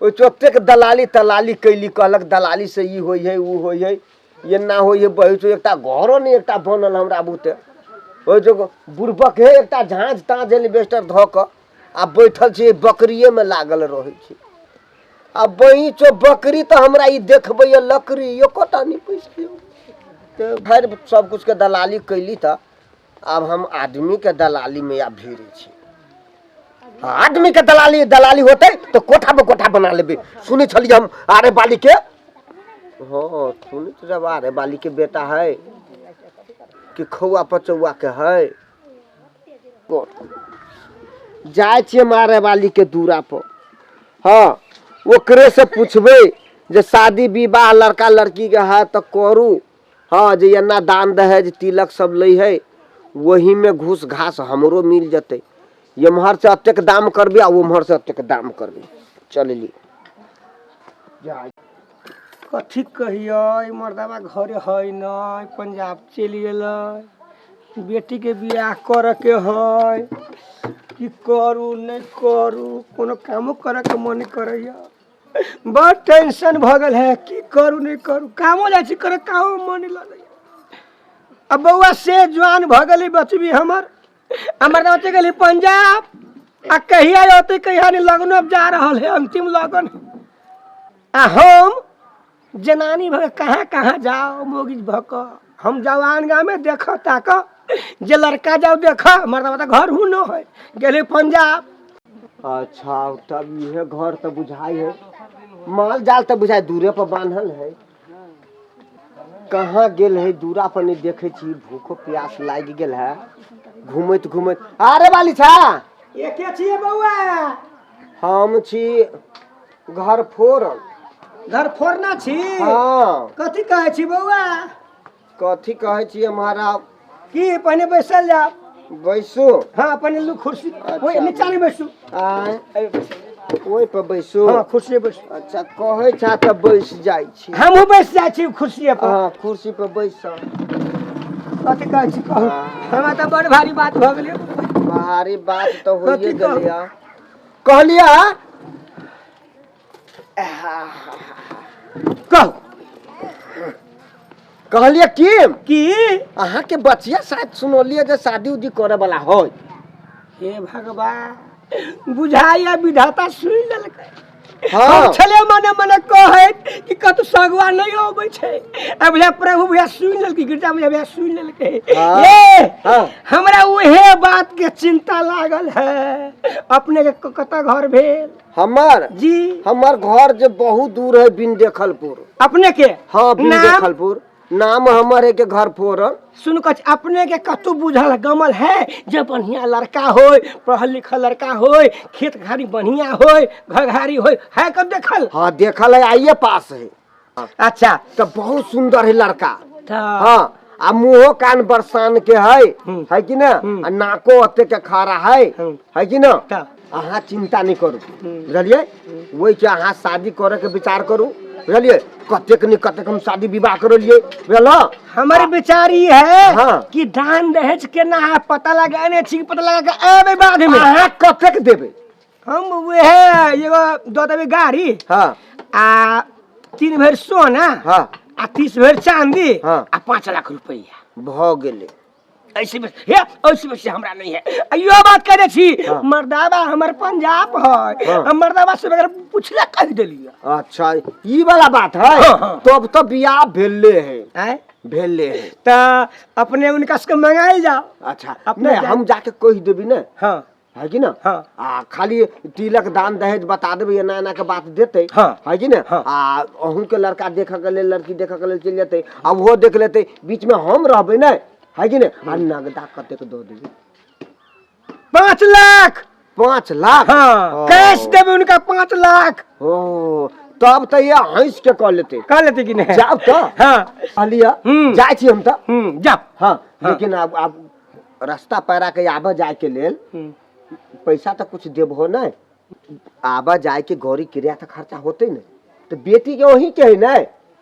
ओ चोतेक दलाली तलाली कैली कहलक दलाली से ई होई है ऊ होई है ये ना होई है बहुत एकटा घरो नहीं एकटा बनल हमरा बुते ओ जो बुरबक है एकटा झाँझ ताँझ एलिवेस्टर ध क आ बैठल छै बकरिए में लागल रहै छै आ बही चो बकरी तो हमरा ई देखबै लकड़ी एकोटा नहीं पैसा तो फिर सब कुछ के दलाली कैली त अब हम आदमी के दलाली में या भिड़े छी आदमी के दलाली होते तो कोठा पे कोठा बना लेबे सुने छलिए हम आरे बाली के हाँ सुने तो जब आरे बाली के बेटा है कि खौआ पचौआ के है जाए छिए मारे वाली के दूरा पर हाँ ओकरे से पूछबे जे शादी विवाह लड़का लड़की के है तो करू हाँ जे एना दान दहेज तिलक सब ले है वही में घूस घास हमरो मिल जते एम्हर से अतेक दाम करबे आ उम्हर से अतेक दाम करबे चलली कथी कहिए मर्दावा घरे है न पंजाब चलि गेल बेटी के बियाह करे के है कि करू नहीं करू कोनो कामो करे के मन करैया बड़ टेंशन भ गेल है कि करू नहीं करू कामो जाइ छी करे कामो मन लगैया अब बउआ से जवान भ गेली बचबी हमर बच्चे गेली पंजाब आ कहिया होते कहिया नहीं लगन अब जा रहल है अंतिम लगन आ हम जनानी भग कहाँ कहाँ जाओ मोगिज भक हम जवान गाँव में देख ताक जे लड़का जाओ देख मर्दा तो घर हूँ न है गेली पंजाब अच्छा तब यह घर तो बुझाई है माल जाल तो बुझाई दूरे पर बांधल है कहाँ गेल है दूरा पर नहीं देखे छी भूखो प्यास लाग गेल है घूमत घूमत अरे वाली छा ये के छिए बउआ हम छी घर फोरन घर फोड़ना छी हाँ कथी कहे छी बउआ कथी कहे छी हमारा की पहले बैसल जा बैसो हाँ पहले लू कुर्सी ओए नीचा नहीं बैसू आय ओइ पर बैसो हाँ कुर्सी बैसू अच्छा कहे छा त बैस जाय छी हमहू बैस जाइ छी कुर्सी पर हाँ कुर्सी पर बैस कथी कहे छी कहू हमरा त बड़ भारी बात भ गेलै भारी बात तो होइए गेलिया कहलिया कहू कहलिए की अहाँ के बचिया शायद सुनलिए जे शादी उदी करे वाला है हे भगवान बुझाइया विधाता सुन लेलकै हाँ छले मने मने कहैत कि कतौ सगवा नहीं होबै छै अब भैया प्रभु भैया सुन लेलकै गिरजा भैया सुन लेलकै ये हमरा उहे बात के चिंता लागल है अपने के कता घर भेल हमर जी हमर घर जे बहुत दूर है बिन देखलपुर अपने के हाँ बिन देखलपुर नाम हमर है के घर फोरन सुन कछ अपने के कतु बुझल गमल है जे बढ़िया लड़का होय पढ़ल लिखल लड़का होय खेत घारी बढ़िया होय घर घारी होय है कब देखल हाँ देखल है आइए पास है अच्छा तो बहुत सुंदर है लड़का हाँ आ मुँहो कान बरसान के है कि ना नाको अते के खारा है कि ना अहाँ चिंता नहीं करू बुझलिए वही के अहाँ शादी करे के विचार करू बुझलिए कतेक नहीं कतेक हम शादी विवाह करलिए बुझल हमारे विचार ये है हाँ। कि दान दहेज के ना पता लगाने छी पता लगा के आबे बाद में अहाँ कतेक देबे हम वे है एगो दो देबे गाड़ी हाँ आ 3 भर सोना हाँ आ 30 भर चांदी हाँ। आ 5 लाख रुपया भ गेले ऐसे में हे ऐसे में से हमरा नहीं है यो बात करे छी मर्दावा हमर पंजाब है हम मर्दावा से अगर पूछला कह देलिए अच्छा ई वाला बात है तब तो बियाह भेले है भेले है त अपने उनका से मंगाई जाओ अच्छा अपने हम जाके कह देबी ना हाँ है कि ना हाँ। खाली तिलक दान दहेज बता देबे एना एना के बात देते है कि ना अहूँ के लड़का देख के लेल लड़की देख के लेल चल जेते आ वो देख लेते बीच में हम रहबे ना है कि ना नगदा कते के दो देबे 5 लाख 5 लाख हाँ कैश देबे उनका 5 लाख ओ तब तो ये हंस के कह लेते कि नहीं जाओ तो हाँ अलिया जाय छी हम तो जाओ हाँ लेकिन अब रास्ता पैरा के आबे जाए के लेल पैसा तो कुछ देबहो ना आबे जाए के गौरी क्रिया तो खर्चा होते न तो बेटी के वही के है ना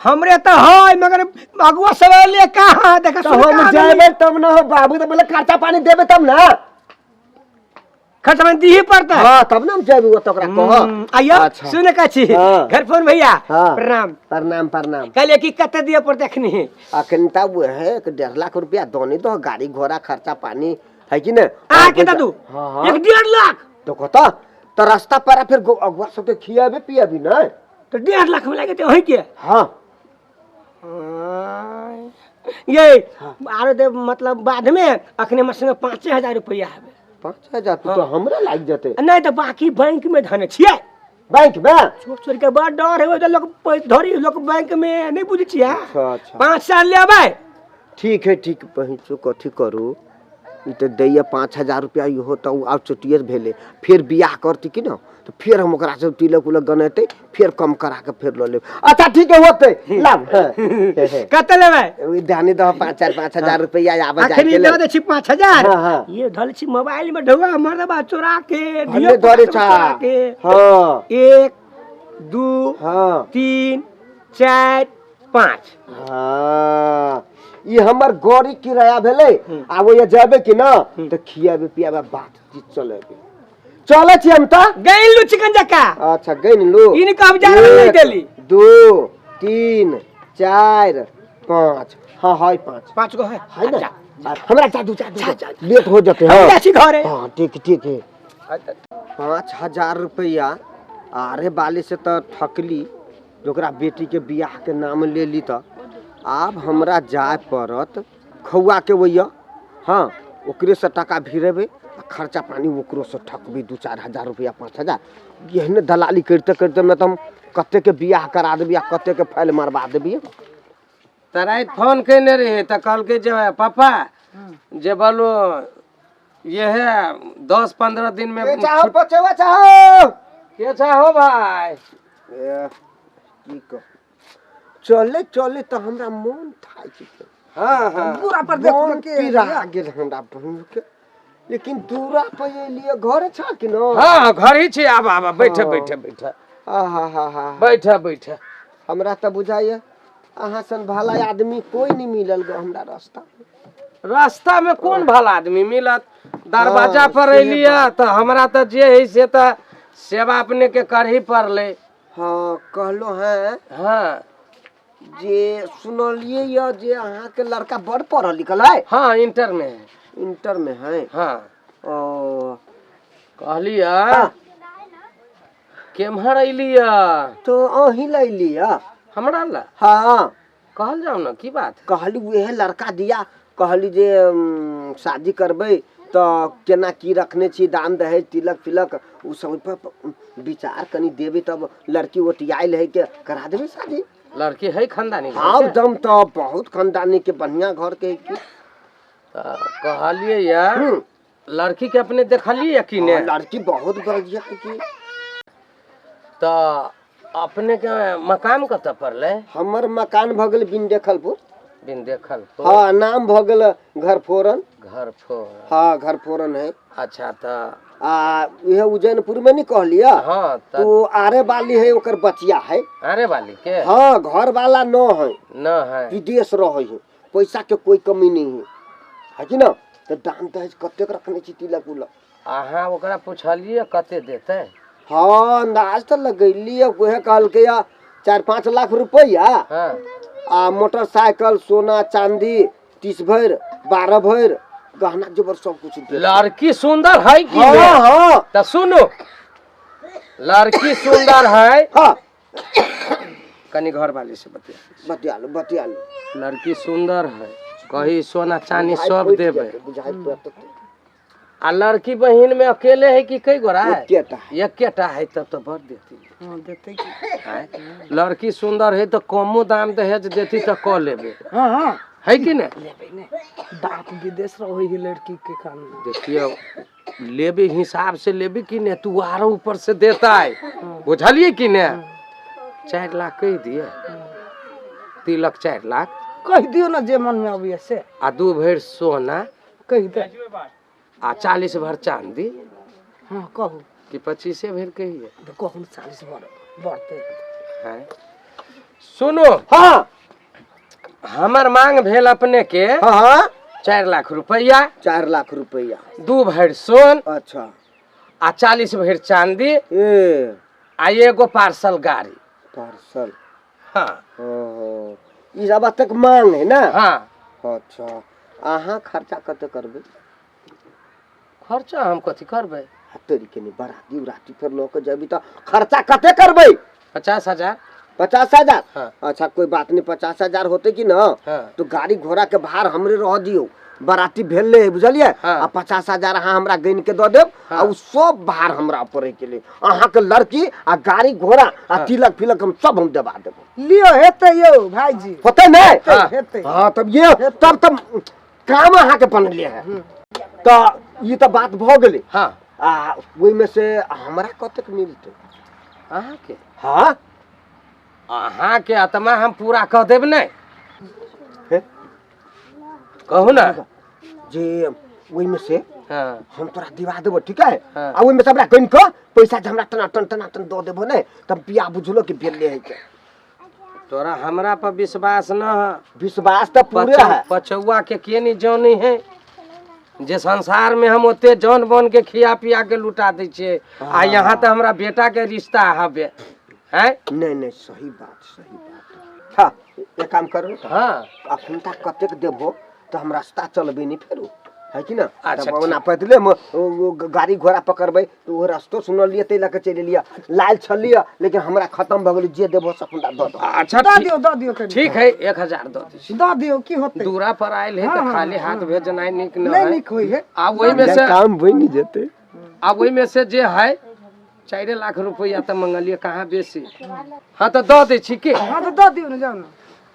हमरे तो है मगर अगुआ सवाल कहाँ देखा तो हम जाएबे तब ना हो बाबू तो बोले खर्चा पानी देबे तब ना खर्चा में दी ही पड़ता है। हाँ तब ना हम जाबे वो तकरा कह। आइयो अच्छा। सुन का छी हाँ। घर फोन भैया हाँ। प्रणाम। प्रणाम प्रणाम। कहले कि कते दिए पर देखनी है अखन तब वो है 1.5 लाख रुपया दोनी तो गाड़ी घोड़ा खर्चा पानी है कि ना। आ के दादू हाँ हाँ 1.5 लाख तो कहता तो रास्ता पर फिर अगुआ सब खियाबे पियाबी ना। तो 1.5 लाख में लगे तो वही के हाँ ये आरो दे मतलब बाद में अखने हमर संगे 5,000 रुपया है 5,000 तो हमरा लाग जते। नहीं तो बाकी बैंक में धन छिए बैंक में छोट छोट के बड़ डर है तो लोग धरी लोग बैंक में नहीं बुझ छिए। अच्छा अच्छा 5 साल लेबै ठीक है ठीक पहुँचो कथी करू ई तो दैया 5,000 रुपया इहो तो आब चुटियर भेले फिर बियाह करती कि ना तो फिर हम ओकरा से तिलक उलक गनेते फिर कम करा के फिर ल लेब। अच्छा ठीक है होते लाभ कते लेबै ध्यान दो 5,000 रुपया आबे जाए अखनी के दे दे छी 5,000 हाँ, हाँ। ये धल छी मोबाइल में ढौआ मरदबा चोरा के हमें धरे छा हाँ 1 2 हाँ 3 4 5 हाँ ये हमर गाड़ी किराया भेले आब ये जाबे कि ना तो खियाबे पियाबे बातचीत चलेबे चले छी हम तो गइलु चिकन जका। अच्छा गई लो इन का हम जान नहीं देली 2 3 4 5 हाँ हाय 5 5 गो है है ना हमरा जादू लेट हो जाते हम हैं। जाछी घरे हाँ ठीक है 5,000 रुपया आरे बाली से तो ठकली जोकरा बेटी के बियाह के नाम ले ली तो आब हमरा जाय पड़त खौआ के वैया हाँ ओकरे से टका भिरेबे खर्चा पानी ओकरो से ठकबी 2-4 हजार रुपया 5,000 यहने दलाली करते करते मैं तो कते के बियाह करा देबी आ कते के फाइल मारवा देबी। तराई फोन कैने रहे तो कल के जे पापा जे बोलो ये है 10-15 दिन में चाहो पचवा चाहो के चाहो भाई की कह चले चले तो हमरा मन थाई छी। हाँ हाँ पूरा पर मन पिरा गेल हमरा बहन के लेकिन दूरा पे लिए घर छा कि न। हाँ घर ही छे आब बैठे बैठे बैठे हा बैठे बैठे हमरा तो बुझाइए अहाँ सन भला आदमी कोई नहीं मिलल ग हमरा रास्ता में कौन भला आदमी मिलत दरवाजा पर अलिया तो हमरा तो जे है से तो सेवा अपने के कर ही पड़ले। हाँ कहलो है हाँ जे सुनलिए या जे अहाँ के लड़का बड़ पढ़ल लिखल है। हाँ इंटर में है। इंटर में है हाँ ओ कहलिया केम्हर अलिया तो अही ले लिया हमरा ला हाँ कहल जाओ ना की बात कहली वह लड़का दिया कहली जे शादी करबे तो केना की रखने छी दाम दहेज तिलक फिलक उ सब पर विचार कनी देबे तब लड़की ओटियाइल है के करा देबे शादी। लड़की है खानदानी हाँ दम तो बहुत खानदानी के बढ़िया घर के की कहलिए यार लड़की के अपने देखलिए कि ने लड़की बहुत बढ़िया की तो अपने के मकान कत पड़ले हमर मकान भ गेल बिन देखलपुर बिन देखल हाँ नाम भ गेल घर फोरन घर फोर हाँ घर फोरन है। अच्छा तो आ यह उज्जैनपुर में नहीं कहलिया हाँ तो आरे वाली है ओकर बचिया है। अरे वाली के हाँ घर वाला न है न है विदेश रहे है पैसा के कोई कमी नहीं है कि ना तो दाम दहेज कते रखने छी तिलक उलक अहाँ ओकरा पूछलिए कते देते हाँ अंदाज तो लगैली वह कहल के 4-5 लाख रुपया हाँ आ मोटरसाइकिल सोना चांदी 30 भर 12 भर गहना जेवर सब कुछ दे। लड़की सुंदर है कि हाँ ने? हाँ तो सुनो लड़की सुंदर है हाँ कनी घर वाली से बतिया बतिया लो लड़की सुंदर है कही सोना चांदी सब देवे बुझाई पड़त आ लड़की बहन में अकेले है कि कई गोरा है केटा एकेटा है तब तो भर देती हां देते है लड़की सुंदर है तो कमो दाम दहेज देती तो क लेबे हां हां है कि ने लेबे ने बाप विदेश रहे है लड़की के कान देखियो लेबे हिसाब से लेबे कि ने तू आरो ऊपर से देता है बुझलिए कि ने 4 लाख कह दिए तिलक 4 लाख कह दियो ना जे मन में आवे से आ 2 भर सोना कह दे आ 40 भर चांदी हां कहू कि 25 भर कहिए तो कहू 40 बढ़ते है सुनो हाँ हमर मांग भेल अपने के हाँ 4 लाख रुपया 4 लाख रुपया 2 भर सोन अच्छा आ 40 भर चांदी ए आ एगो पार्सल गाड़ी। पार्सल। हाँ ई सब तक मांग है ना। हाँ अच्छा अहाँ खर्चा कते करबे? खर्चा हम कथी करबै? तोरी के नहीं बराती उराती फिर लोग जबी तो खर्चा कते करबे? 50,000। 50,000। हाँ। अच्छा कोई बात नहीं, 50,000 होते कि ना हाँ। तो गाड़ी घोड़ा के भार हमरे रह दियो, बराती भेले बुझलिए। हाँ। आ 50,000 अहाँ हमरा गइन के दे देब। हाँ। आ उ सब भार हमरा ऊपर के लिए अहाँ के लड़की आ गाड़ी घोड़ा आ तिलक फिलक हम सब हम देबा देबो। लियो हेतै यौ भाईजी, होते नहीं? हाँ। हेतै। हाँ तब ये तब काम अहाँ के बनलिए है। तो ये तो बात भ गेलै। हाँ आ ओइ में से हमरा कतेक मिलते? अहाँ के हाँ अहाँ के आत्मा हम पूरा कह देब नहीं। हे? कहू ना। जे ओइ में से हाँ हम तोरा दिवा देबो, ठीक है। हाँ। आ ओइ में से हमरा कइन के पैसा जे हमरा टना टन दो देबो ने तब बियाह बुझलो कि बेले है के। तोरा हमरा पर विश्वास न है। विश्वास तो पूरे है। पचौआ के नहीं जानी है जे संसार में हम ओते जान बन के खिया पिया के लुटा दै छियै। आ यहाँ तो हमरा बेटा के रिश्ता हबे है। नहीं सही बात। हाँ एक काम करो हाँ अखुनता कतेक देबो तो हम रास्ता चलबे नहीं फेरू, है कि ना। अच्छा, तब ओना पैदले गाड़ी घोड़ा पकड़बै तो वो रास्तो सुनलिए तै लके चलि लिया, लाल छलिए लेकिन हमरा खत्म भ गेलै। जे देबो सकुंडा दो दो। अच्छा दऽ दियो कनि। ठीक है 1000 दो दी। दऽ दियो की होतै? दूरा पर आयल है तो खाली हाथ भेजना निक न नहीं है। निक होई है। आ वही में से काम बनि जेते। आ वही में से जे है 4 लाख रुपया तो मंगलिए, कहाँ बेसी। हाँ तो दो दे छी के। हाँ तो दऽ दियो ना, जाओ ना।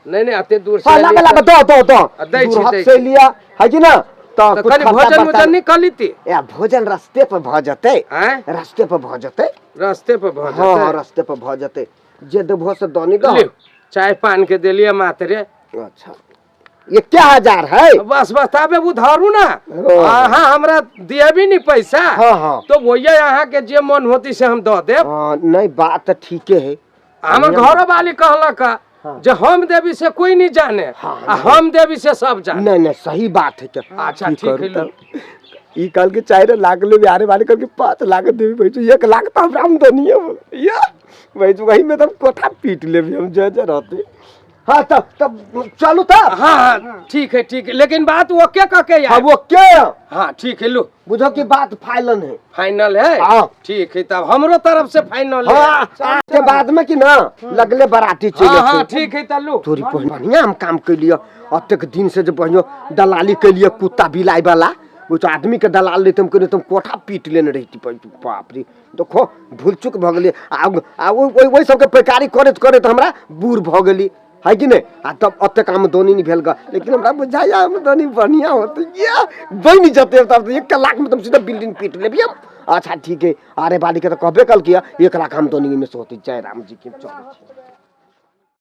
नहीं अते दूर से हाँ एलियै लगे तऽ- दो दै छी, दूर हाथ दै से छी। लिया, है कि ना। तो कुछ कनी खर्चा भोजन बर्ता- उजन नहीं कर लीती या भोजन रास्ते पर भ जते। हैं? रास्ते पर भ जते। रास्ते पर भऽ हाँ जेतै। रास्ते पर भ जते। जे देबो से दनी दो। लियो, चाय पान के देलिए मात्रे। अच्छा ये क्या 1000 है? बस ताबे उधारू ना। ओ। हाँ हमरा दिए भी नहीं पैसा। हाँ। तो वही यहाँ के जे मन होती से हम दो देब। नहीं बात तो ठीक है। हमर घर वाली कहलक जे हम देवी से कोई नहीं जाने। हाँ, आ हम देवी से सब जाने। नहीं सही बात है क्या। अच्छा ठीक है लो। ई कल के 4 लाख ले बिहारे वाले कल के 5 लाख देवी भाई तो 1 लाख तो हमरा आमदनी है बोल या भाई तो वही में तो कोठा पीट ले भी हम जज रहते। हाँ तब चलो था। हाँ ठीक है लेकिन बात वो क्या कह के हाँ यार। वो क्या हाँ ठीक है लो बुझो की बात फाइनल है। फाइनल है। हाँ। ठीक है तब हमरो तरफ से फाइनल है। हाँ के बाद में कि ना लगले बराती चले हाँ ठीक है तब लो। तोरी बढ़िया हम काम कर लिया। अतेक दिन से जो बढ़िया दलाली कर लिया कुत्ता बिलाई वाला वो तो आदमी के दलाल लेते तुम कोठा पीट लेने रहती। बाप रे देखो भूल चुक भ गेली। वही सबके पैकारी करत हमरा बूढ़ भ गेली, है कि नहीं। आ तब अतेक आमदनी नहीं भेल गा, लेकिन हमरा बुझाया आमदनी बढ़िया होते ये बन जते। तब 1 लाख में तुम सीधा बिल्डिंग पीट लेबी हम। अच्छा ठीक है। अरे बाली के तो कहबे कल किया 1 लाख आमदनी में से होती। जय राम जी की चलो।